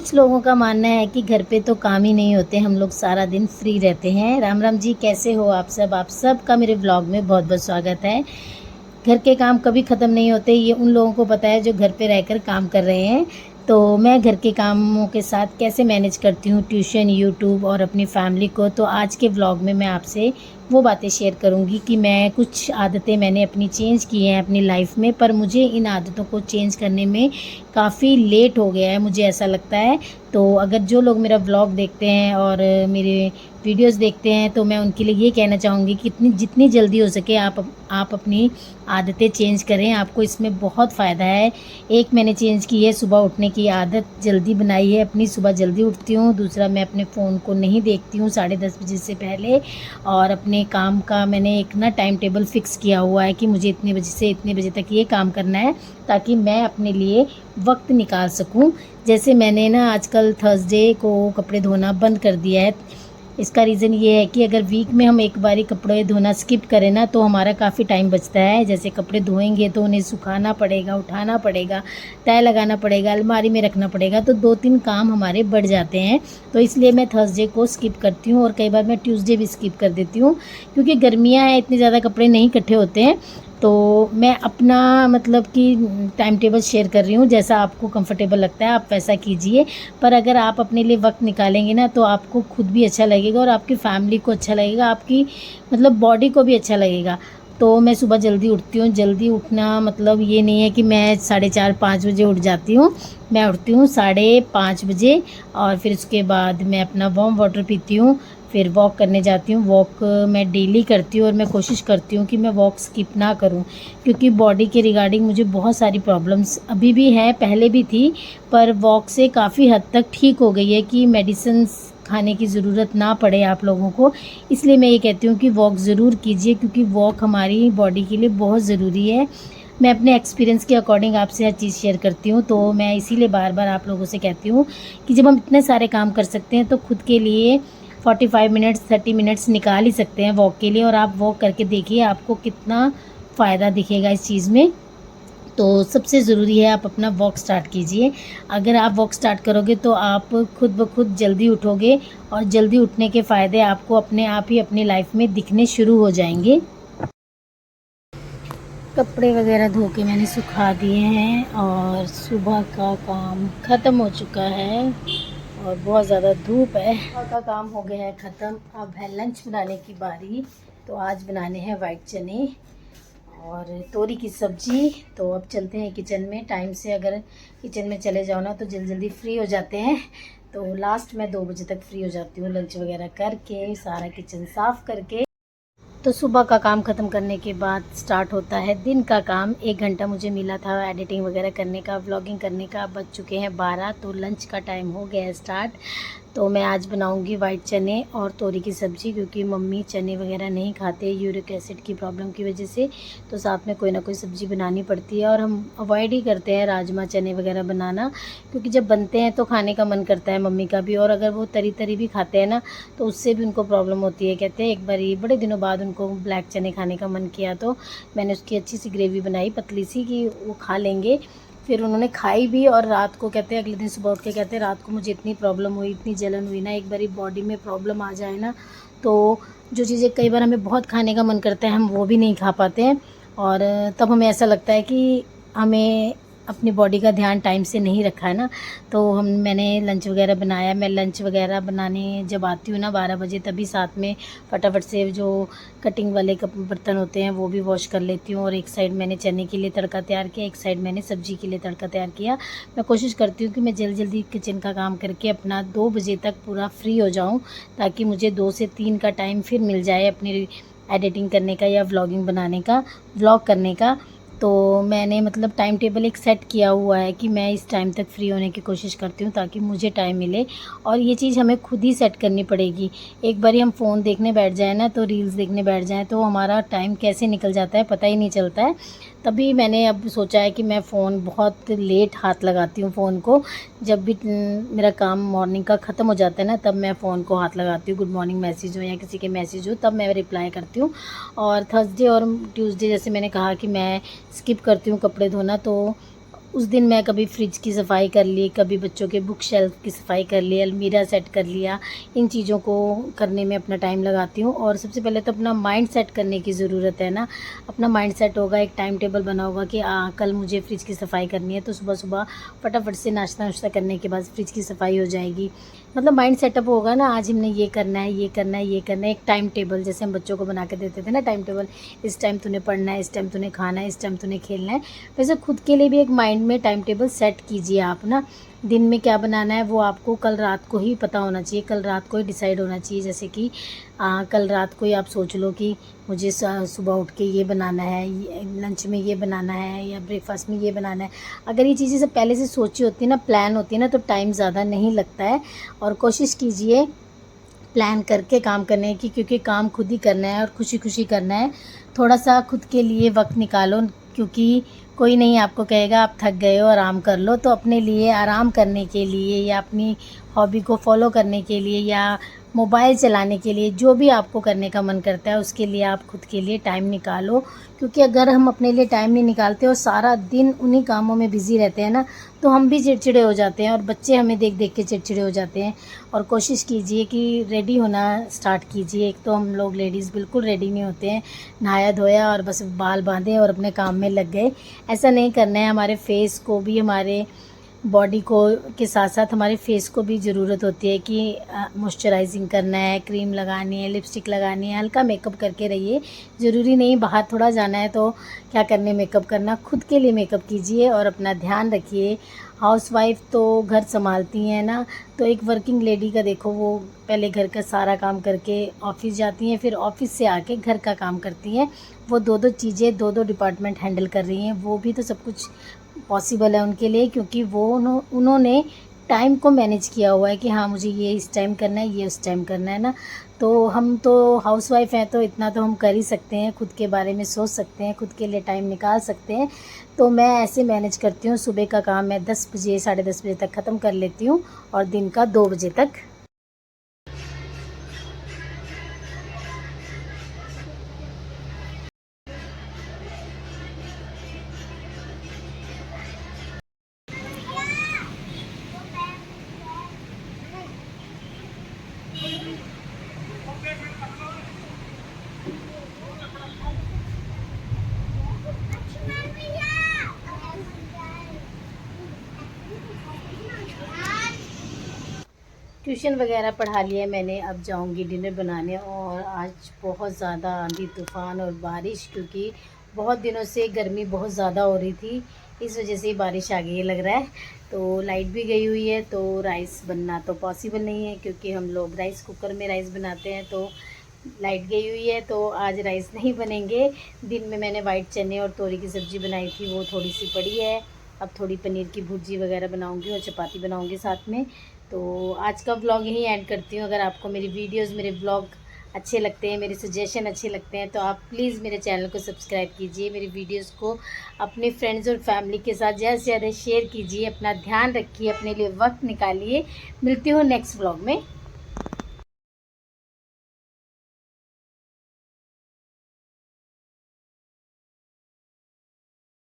कुछ लोगों का मानना है कि घर पे तो काम ही नहीं होते, हम लोग सारा दिन फ्री रहते हैं। राम राम जी, कैसे हो आप सब का मेरे व्लॉग में बहुत बहुत स्वागत है। घर के काम कभी ख़त्म नहीं होते, ये उन लोगों को पता है जो घर पे रहकर काम कर रहे हैं। तो मैं घर के कामों के साथ कैसे मैनेज करती हूँ, ट्यूशन, यूट्यूब और अपनी फैमिली को, तो आज के व्लॉग में मैं आपसे वो बातें शेयर करूँगी कि मैं कुछ आदतें मैंने अपनी चेंज की हैं अपनी लाइफ में, पर मुझे इन आदतों को चेंज करने में काफ़ी लेट हो गया है, मुझे ऐसा लगता है। तो अगर जो लोग मेरा व्लॉग देखते हैं और मेरे वीडियोस देखते हैं, तो मैं उनके लिए ये कहना चाहूँगी कि जितनी जल्दी हो सके आप अपनी आदतें चेंज करें, आपको इसमें बहुत फ़ायदा है। एक मैंने चेंज की है, सुबह उठने की आदत जल्दी बनाई है अपनी, सुबह जल्दी उठती हूँ। दूसरा, मैं अपने फ़ोन को नहीं देखती हूँ 10:30 बजे से पहले, और अपने काम का मैंने एक ना टाइम टेबल फ़िक्स किया हुआ है कि मुझे इतने बजे से इतने बजे तक ये काम करना है, ताकि मैं अपने लिए वक्त निकाल सकूं। जैसे मैंने ना आजकल थर्सडे को कपड़े धोना बंद कर दिया है। इसका रीज़न ये है कि अगर वीक में हम एक बारी कपड़े धोना स्किप करें ना, तो हमारा काफ़ी टाइम बचता है। जैसे कपड़े धोएंगे तो उन्हें सुखाना पड़ेगा, उठाना पड़ेगा, तय लगाना पड़ेगा, अलमारी में रखना पड़ेगा, तो 2-3 काम हमारे बढ़ जाते हैं। तो इसलिए मैं थर्सडे को स्किप करती हूँ, और कई बार मैं ट्यूसडे भी स्किप कर देती हूँ, क्योंकि गर्मियाँ हैं, इतने ज़्यादा कपड़े नहीं इकट्ठे होते हैं। तो मैं अपना मतलब कि टाइम टेबल शेयर कर रही हूँ, जैसा आपको कंफर्टेबल लगता है आप वैसा कीजिए। पर अगर आप अपने लिए वक्त निकालेंगे ना, तो आपको खुद भी अच्छा लगेगा और आपकी फैमिली को अच्छा लगेगा, आपकी मतलब बॉडी को भी अच्छा लगेगा। तो मैं सुबह जल्दी उठती हूँ। जल्दी उठना मतलब ये नहीं है कि मैं 4:30-5 बजे उठ जाती हूँ। मैं उठती हूँ 5:30 बजे, और फिर उसके बाद मैं अपना वार्म वाटर पीती हूँ, फिर वॉक करने जाती हूँ। वॉक मैं डेली करती हूँ, और मैं कोशिश करती हूँ कि मैं वॉक स्किप ना करूँ, क्योंकि बॉडी के रिगार्डिंग मुझे बहुत सारी प्रॉब्लम्स अभी भी हैं, पहले भी थी, पर वॉक से काफ़ी हद तक ठीक हो गई है कि मेडिसिन्स खाने की ज़रूरत ना पड़े आप लोगों को। इसलिए मैं ये कहती हूँ कि वॉक ज़रूर कीजिए, क्योंकि वॉक हमारी बॉडी के लिए बहुत ज़रूरी है। मैं अपने एक्सपीरियंस के अकॉर्डिंग आपसे हर चीज़ शेयर करती हूँ, तो मैं इसीलिए बार बार आप लोगों से कहती हूँ कि जब हम इतने सारे काम कर सकते हैं, तो खुद के लिए 45 मिनट्स 30 मिनट्स निकाल ही सकते हैं वॉक के लिए। और आप वॉक करके देखिए आपको कितना फ़ायदा दिखेगा इस चीज़ में। तो सबसे ज़रूरी है आप अपना वॉक स्टार्ट कीजिए। अगर आप वॉक स्टार्ट करोगे तो आप खुद ब खुद जल्दी उठोगे, और जल्दी उठने के फ़ायदे आपको अपने आप ही अपनी लाइफ में दिखने शुरू हो जाएंगे। कपड़े वगैरह धो के मैंने सुखा दिए हैं, और सुबह का काम ख़त्म हो चुका है, और बहुत ज़्यादा धूप है। सुबह का काम हो गया है ख़त्म, अब है लंच बनाने की बारी। तो आज बनाने हैं वाइट चने और तोरी की सब्ज़ी। तो अब चलते हैं किचन में। टाइम से अगर किचन में चले जाओ ना, तो जल्दी जल्दी फ्री हो जाते हैं। तो लास्ट में 2 बजे तक फ्री हो जाती हूँ, लंच वगैरह करके, सारा किचन साफ़ करके। तो सुबह का काम ख़त्म करने के बाद स्टार्ट होता है दिन का काम। 1 घंटा मुझे मिला था एडिटिंग वगैरह करने का, व्लॉगिंग करने का। बज चुके हैं 12, तो लंच का टाइम हो गया है स्टार्ट। तो मैं आज बनाऊंगी वाइट चने और तोरी की सब्ज़ी, क्योंकि मम्मी चने वगैरह नहीं खाते यूरिक एसिड की प्रॉब्लम की वजह से। तो साथ में कोई ना कोई सब्ज़ी बनानी पड़ती है, और हम अवॉइड ही करते हैं राजमा चने वगैरह बनाना, क्योंकि जब बनते हैं तो खाने का मन करता है मम्मी का भी, और अगर वो तरी तरी भी खाते हैं ना, तो उससे भी उनको प्रॉब्लम होती है। कहते हैं एक बारी बड़े दिनों बाद उनको ब्लैक चने खाने का मन किया, तो मैंने उसकी अच्छी सी ग्रेवी बनाई पतली सी कि वो खा लेंगे। फिर उन्होंने खाई भी, और रात को कहते हैं, अगले दिन सुबह उठ के कहते हैं, रात को मुझे इतनी प्रॉब्लम हुई, इतनी जलन हुई ना, एक बारी बॉडी में प्रॉब्लम आ जाए ना, तो जो चीज़ें कई बार हमें बहुत खाने का मन करता है, हम वो भी नहीं खा पाते हैं। और तब हमें ऐसा लगता है कि हमें अपनी बॉडी का ध्यान टाइम से नहीं रखा है ना। तो मैंने लंच वगैरह बनाया। मैं लंच वगैरह बनाने जब आती हूँ ना 12 बजे, तभी साथ में फटाफट से जो कटिंग वाले बर्तन होते हैं वो भी वॉश कर लेती हूँ, और एक साइड मैंने चने के लिए तड़का तैयार किया, एक साइड मैंने सब्ज़ी के लिए तड़का तैयार किया। मैं कोशिश करती हूँ कि मैं जल्दी जल्दी किचन का काम करके अपना 2 बजे तक पूरा फ्री हो जाऊँ, ताकि मुझे 2 से 3 का टाइम फिर मिल जाए अपनी एडिटिंग करने का या व्लॉगिंग बनाने का, व्लॉग करने का। तो मैंने मतलब टाइम टेबल एक सेट किया हुआ है कि मैं इस टाइम तक फ्री होने की कोशिश करती हूँ, ताकि मुझे टाइम मिले। और ये चीज़ हमें खुद ही सेट करनी पड़ेगी। एक बारी हम फ़ोन देखने बैठ जाए ना, तो रील्स देखने बैठ जाएँ, तो हमारा टाइम कैसे निकल जाता है पता ही नहीं चलता है। तभी मैंने अब सोचा है कि मैं फ़ोन बहुत लेट हाथ लगाती हूँ फ़ोन को। जब भी मेरा काम मॉर्निंग का ख़त्म हो जाता है ना, तब मैं फ़ोन को हाथ लगाती हूँ। गुड मॉर्निंग मैसेज हो या किसी के मैसेज हो, तब मैं रिप्लाई करती हूँ। और थर्सडे और ट्यूसडे जैसे मैंने कहा कि मैं स्किप करती हूँ कपड़े धोना, तो उस दिन मैं कभी फ्रिज की सफाई कर ली, कभी बच्चों के बुक शेल्फ की सफाई कर ली, अलमीरा सेट कर लिया। इन चीज़ों को करने में अपना टाइम लगाती हूँ। और सबसे पहले तो अपना माइंड सेट करने की ज़रूरत है ना। अपना माइंड सेट होगा, एक टाइम टेबल बना होगा कि कल मुझे फ्रिज की सफाई करनी है, तो सुबह सुबह फटाफट से नाश्ता नुश्ता करने के बाद फ्रिज की सफाई हो जाएगी। मतलब माइंड सेटअप होगा ना, आज हमने ये करना है, ये करना है, ये करना है। एक टाइम टेबल जैसे हम बच्चों को बना के देते थे ना, टाइम टेबल, इस टाइम तूने पढ़ना है, इस टाइम तूने खाना है, इस टाइम तूने खेलना है। वैसे खुद के लिए भी एक माइंड में टाइम टेबल सेट कीजिए आप ना। दिन में क्या बनाना है वो आपको कल रात को ही पता होना चाहिए, कल रात को ही डिसाइड होना चाहिए। जैसे कि कल रात को ही आप सोच लो कि मुझे सुबह उठ के ये बनाना है, लंच में ये बनाना है, या ब्रेकफास्ट में ये बनाना है। अगर ये चीज़ें सब पहले से सोची होती है ना, प्लान होती है ना, तो टाइम ज़्यादा नहीं लगता है। और कोशिश कीजिए प्लान करके काम करने की, क्योंकि काम खुद ही करना है और खुशी खुशी करना है। थोड़ा सा खुद के लिए वक्त निकालो, क्योंकि कोई नहीं आपको कहेगा आप थक गए हो आराम कर लो। तो अपने लिए आराम करने के लिए, या अपनी हॉबी को फॉलो करने के लिए, या मोबाइल चलाने के लिए, जो भी आपको करने का मन करता है उसके लिए आप खुद के लिए टाइम निकालो। क्योंकि अगर हम अपने लिए टाइम नहीं निकालते और सारा दिन उन्हीं कामों में बिज़ी रहते हैं ना, तो हम भी चिड़चिड़े हो जाते हैं और बच्चे हमें देख देख के चिड़चिड़े हो जाते हैं। और कोशिश कीजिए कि रेडी होना स्टार्ट कीजिए। एक तो हम लोग लेडीज़ बिल्कुल रेडी नहीं होते हैं, नहाया धोया और बस बाल बांधे और अपने काम में लग गए। ऐसा नहीं करना है। हमारे फेस को भी, हमारे बॉडी को के साथ साथ हमारे फेस को भी ज़रूरत होती है कि मॉइस्चराइजिंग करना है, क्रीम लगानी है, लिपस्टिक लगानी है। हल्का मेकअप करके रहिए। ज़रूरी नहीं बाहर थोड़ा जाना है तो क्या करने मेकअप करना, खुद के लिए मेकअप कीजिए और अपना ध्यान रखिए। हाउसवाइफ तो घर संभालती हैं ना, तो एक वर्किंग लेडी का देखो, वो पहले घर का सारा काम करके ऑफिस जाती हैं, फिर ऑफिस से आके घर का काम करती हैं। वो दो दो चीज़ें, दो दो डिपार्टमेंट हैंडल कर रही हैं। वो भी तो सब कुछ पॉसिबल है उनके लिए, क्योंकि वो उन्होंने टाइम को मैनेज किया हुआ है कि हाँ मुझे ये इस टाइम करना है, ये उस टाइम करना है ना। तो हम तो हाउसवाइफ हैं, तो इतना तो हम कर ही सकते हैं, खुद के बारे में सोच सकते हैं, खुद के लिए टाइम निकाल सकते हैं। तो मैं ऐसे मैनेज करती हूँ। सुबह का काम मैं 10 बजे, 10:30 बजे तक ख़त्म कर लेती हूँ और दिन का 2 बजे तक। ट्यूशन वगैरह पढ़ा लिया मैंने, अब जाऊंगी डिनर बनाने। और आज बहुत ज़्यादा आंधी तूफ़ान और बारिश, क्योंकि बहुत दिनों से गर्मी बहुत ज़्यादा हो रही थी, इस वजह से बारिश आ गई लग रहा है। तो लाइट भी गई हुई है, तो राइस बनना तो पॉसिबल नहीं है, क्योंकि हम लोग राइस कुकर में राइस बनाते हैं। तो लाइट गई हुई है, तो आज राइस नहीं बनेंगे। दिन में मैंने वाइट चने और तोरी की सब्ज़ी बनाई थी, वो थोड़ी सी पड़ी है। अब थोड़ी पनीर की भुर्जी वगैरह बनाऊंगी और चपाती बनाऊंगी साथ में। तो आज का व्लॉग यहीं ऐड करती हूँ। अगर आपको मेरी वीडियोस, मेरे व्लॉग अच्छे लगते हैं, मेरे सजेशन अच्छे लगते हैं, तो आप प्लीज़ मेरे चैनल को सब्सक्राइब कीजिए। मेरी वीडियोस को अपने फ्रेंड्स और फैमिली के साथ ज़्यादा से ज़्यादा शेयर कीजिए। अपना ध्यान रखिए, अपने लिए वक्त निकालिए। मिलती हूँ नेक्स्ट व्लॉग में।